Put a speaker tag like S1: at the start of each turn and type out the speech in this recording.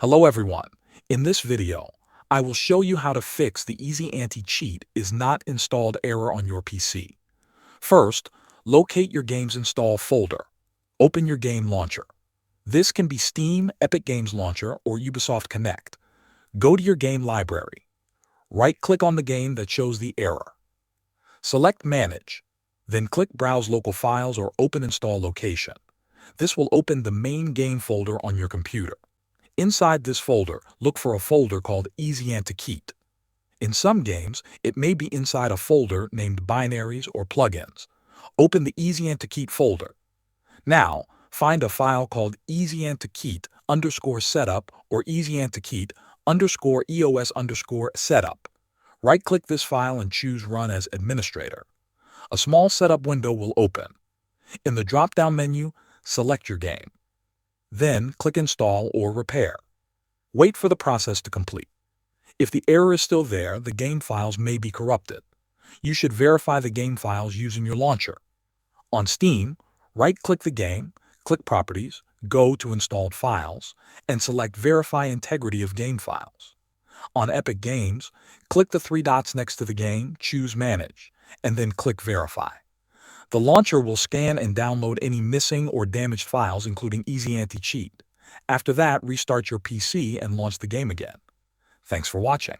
S1: Hello everyone. In this video, I will show you how to fix the Easy Anti-Cheat is not installed error on your PC. First, locate your Games Install folder. Open your game launcher. This can be Steam, Epic Games Launcher, or Ubisoft Connect. Go to your game library. Right-click on the game that shows the error. Select Manage. Then click Browse Local Files or Open Install Location. This will open the main game folder on your computer. Inside this folder, look for a folder called Easy Anti-Cheat. In some games, it may be inside a folder named Binaries or Plugins. Open the Easy Anti-Cheat folder. Now, find a file called easyanticheat_setup or easyanticheat_eos_setup. Right-click this file and choose Run as Administrator. A small setup window will open. In the drop-down menu, select your game. Then click Install or Repair. Wait for the process to complete. If the error is still there, the game files may be corrupted. You should verify the game files using your launcher. On Steam, right-click the game, click Properties, go to Installed Files, and select Verify Integrity of Game Files. On Epic Games, click the three dots next to the game, choose Manage, and then click Verify. The launcher will scan and download any missing or damaged files, including Easy Anti-Cheat. After that, restart your PC and launch the game again. Thanks for watching.